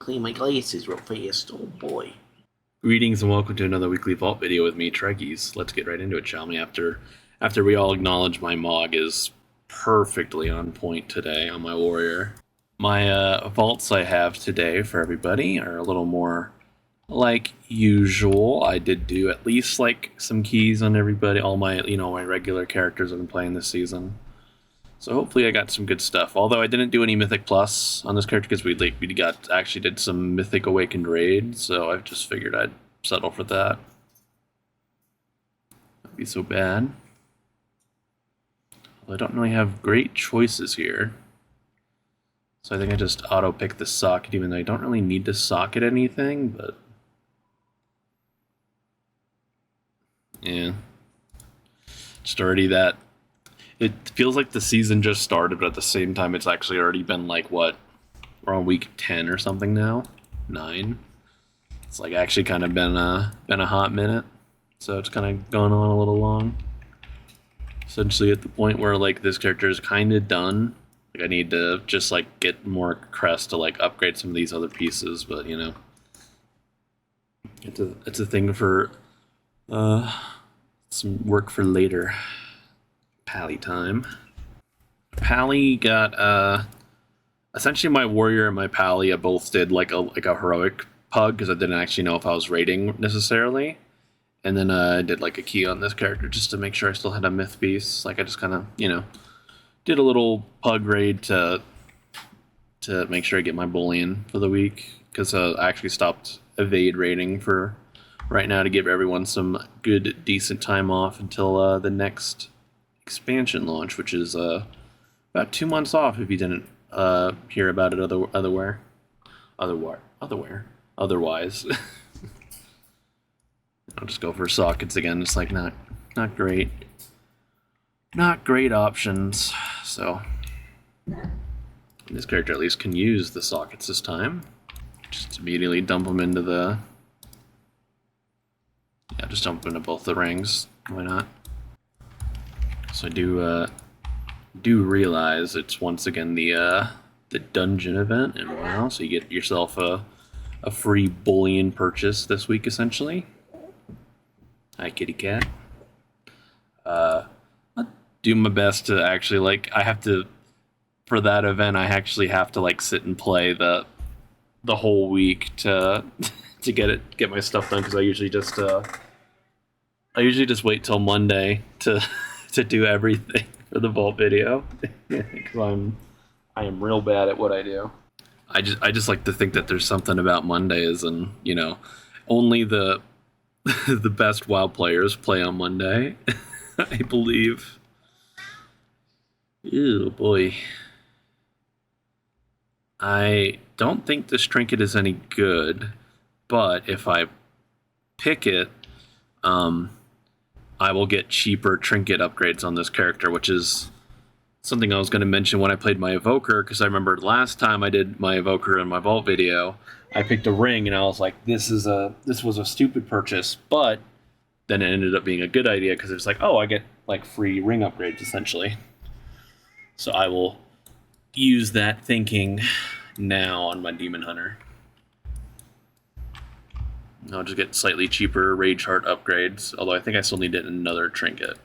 Clean my glasses real fast. Oh boy. Greetings and welcome to another weekly Vault video with me, Treggyz. Let's get right into it, shall we? After we all acknowledge my Mog is perfectly on point today on my Warrior. My vaults I have today for everybody are a little more like usual. I did do at least like some keys on everybody, all my my regular characters I've been playing this season. So hopefully I got some good stuff. Although I didn't do any Mythic Plus on this character because we actually did some Mythic Awakened raid, so I just figured I'd settle for that. Not be so bad. Although I don't really have great choices here. So I think I just auto-pick the socket, even though I don't really need to socket anything, but... yeah. Just already that... it feels like the season just started, but at the same time, it's actually already been like, what? We're on week 10 or something now? 9? It's like actually kind of been a hot minute. So it's kind of gone on a little long. Essentially at the point where like this character is kind of done. Like I need to just like get more crest to like upgrade some of these other pieces, but you know. It's a thing for some work for later. Pally time. Pally got essentially my warrior and my Pally I both did like a heroic pug because I didn't actually know if I was raiding necessarily. And then I did like a key on this character just to make sure I still had a myth piece. Like I just kind of, did a little pug raid to make sure I get my bullion for the week because I actually stopped evade raiding for right now to give everyone some good decent time off until the next expansion launch, which is about 2 months off if you didn't hear about it otherwise. I'll just go for sockets again. It's like not great options. So this character at least can use the sockets this time. Just immediately dump them into the just dump them into both the rings. Why not? So I do realize it's once again the dungeon event, and wow, so you get yourself a free bullion purchase this week essentially. Hi, kitty cat. I'll do my best to actually I have to for that event. I actually have to sit and play the whole week to get my stuff done because I usually just wait till Monday to do everything for the vault video because I am real bad at what I do. I just like to think that there's something about Mondays and only the the best WoW players play on Monday. I believe. Ew, boy. I don't think this trinket is any good, but if I pick it, I will get cheaper trinket upgrades on this character, which is something I was going to mention when I played my Evoker, because I remember last time I did my Evoker in my Vault video, I picked a ring, and I was like, this was a stupid purchase, but then it ended up being a good idea, because it's like, oh, I get, free ring upgrades, essentially. So I will use that thinking now on my Demon Hunter. I'll just get slightly cheaper Rage Heart upgrades, although I think I still need another trinket.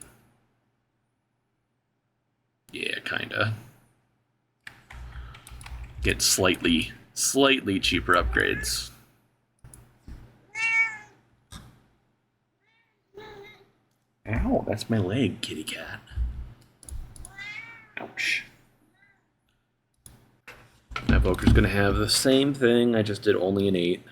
Yeah, kinda. Get slightly cheaper upgrades. Ow, that's my leg, kitty cat. Ouch. My Evoker's gonna have the same thing, I just did only an 8.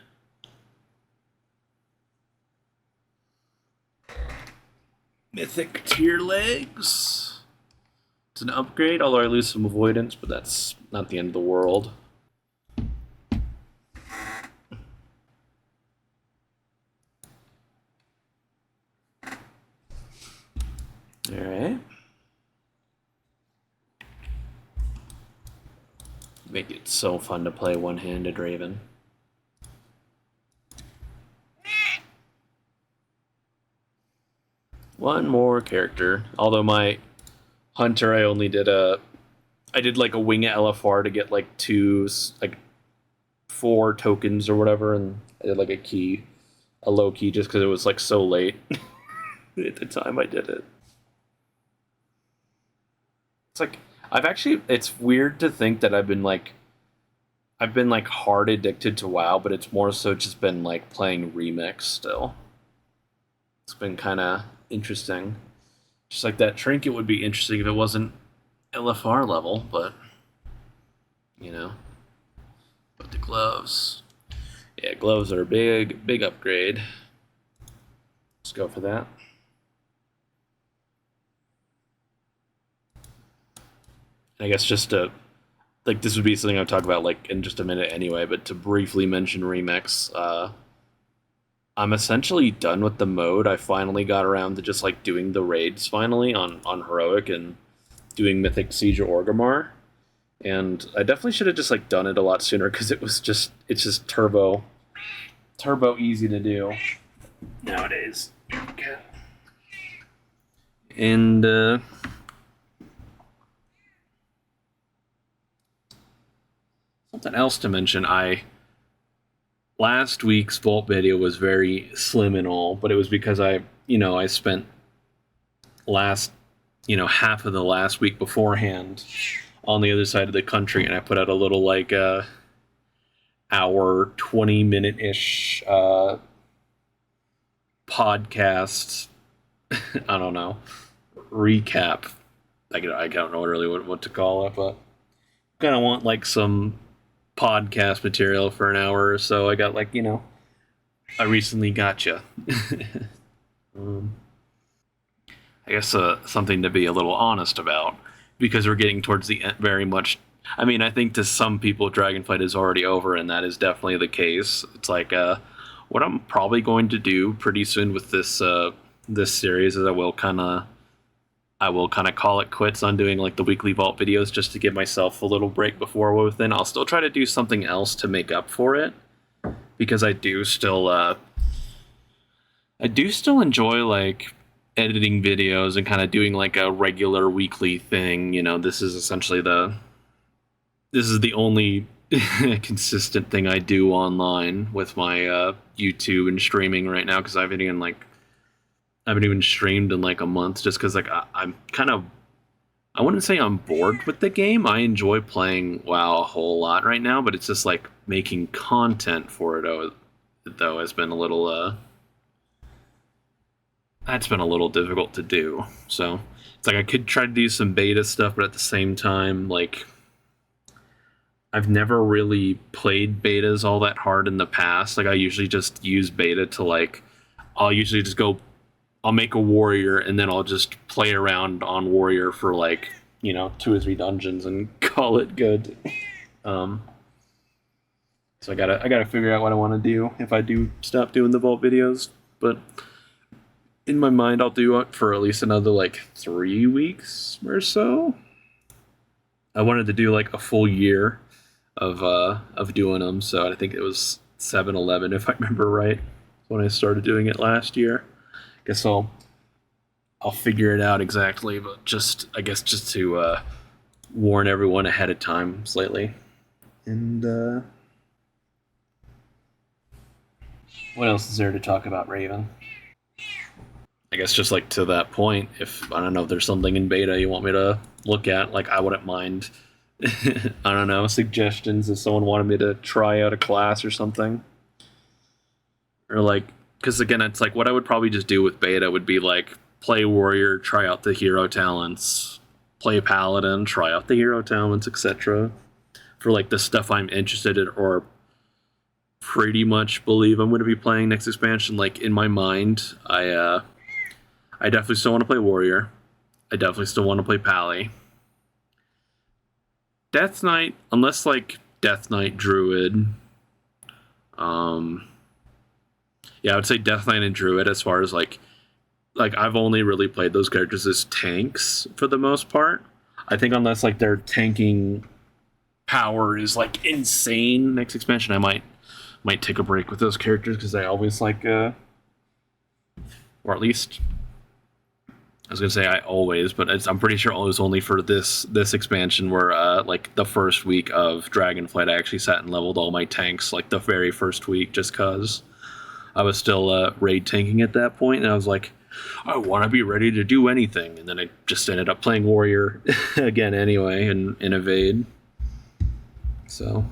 Mythic tier legs. It's an upgrade, although I lose some avoidance, but that's not the end of the world. Alright. Make it so fun to play one-handed Raven. One more character. Although my Hunter, I only did I did like a wing LFR to get like 2 4 tokens or whatever, and I did like a low key, just because it was like so late at the time I did it. It's like it's weird to think that I've been like hard addicted to WoW, but it's more so just been like playing Remix still. It's been kind of interesting. Just like that trinket would be interesting if it wasn't LFR level, but you know. But the gloves. Yeah, gloves are a big upgrade. Let's go for that. I guess just to, like, this would be something I'll talk about, like, in just a minute anyway, but to briefly mention Remix, I'm essentially done with the mode. I finally got around to just, like, doing the raids finally on Heroic and doing Mythic Siege of Orgrimmar. And I definitely should have just, like, done it a lot sooner, because it's just turbo easy to do nowadays. Okay. And, something else to mention, last week's Vault video was very slim and all, but it was because I spent half of the last week beforehand on the other side of the country, and I put out a little, like, hour, 20-minute-ish podcast, I don't know, recap. I don't know really what to call it, but kind of want, like, some podcast material for an hour or so. I got, like, I recently gotcha. I guess something to be a little honest about, because we're getting towards the end very much. I mean, I think to some people Dragonflight is already over, and that is definitely the case. It's like what I'm probably going to do pretty soon with this series is I will kind of call it quits on doing, like, the weekly Vault videos, just to give myself a little break before within. I'll still try to do something else to make up for it, because I do still enjoy, like, editing videos and kind of doing, like, a regular weekly thing. This is essentially the only consistent thing I do online with my YouTube and streaming right now, because I haven't even streamed in, like, a month, just because, like, I'm kind of, I wouldn't say I'm bored with the game. I enjoy playing WoW a whole lot right now, but it's just, like, making content for it though has been a little that's been a little difficult to do. So it's like I could try to do some beta stuff, but at the same time, like, I've never really played betas all that hard in the past. Like, I usually just use beta to, like, I'll make a warrior, and then I'll just play around on warrior for, like, 2 or 3 dungeons and call it good. So I gotta figure out what I want to do if I do stop doing the Vault videos. But in my mind, I'll do it for at least another, like, 3 weeks or so. I wanted to do, like, a full year of doing them, so I think it was 7-11, if I remember right, when I started doing it last year. Guess I'll figure it out exactly, but I guess just to warn everyone ahead of time slightly. And what else is there to talk about, Raven? I guess just, like, to that point, if I don't know if there's something in beta you want me to look at, like, I wouldn't mind I don't know, suggestions if someone wanted me to try out a class or something. Or, like, because again, it's like what I would probably just do with beta would be, like, play warrior, try out the hero talents, play paladin, try out the hero talents, etc. For, like, the stuff I'm interested in or pretty much believe I'm going to be playing next expansion. Like, in my mind, I definitely still want to play warrior. I definitely still want to play pally. Death Knight, unless, like, Death Knight Druid. Yeah, I would say Death Knight and Druid as far as, like I've only really played those characters as tanks for the most part. I think unless, like, their tanking power is, like, insane next expansion, I might take a break with those characters, because I always, like, or at least I was gonna say I always, but I'm pretty sure it was only for this expansion where like the first week of Dragonflight, I actually sat and leveled all my tanks like the very first week, just cause I was still raid tanking at that point, and I was like, I want to be ready to do anything, and then I just ended up playing warrior again anyway, in evade. So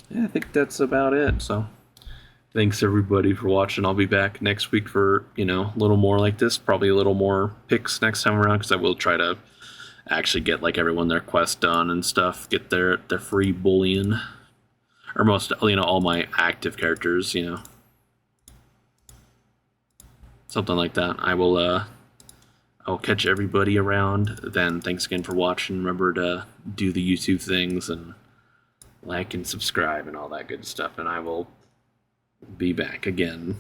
yeah, I think that's about it. So thanks everybody for watching. I'll be back next week for, you know, a little more like this, probably a little more picks next time around, because I will try to actually get like everyone their quest done and stuff, get their free bullion, or most, you know, all my active characters, you know, something like that. I'll catch everybody around then. Thanks again for watching. Remember to do the YouTube things and like and subscribe and all that good stuff, and I will be back again.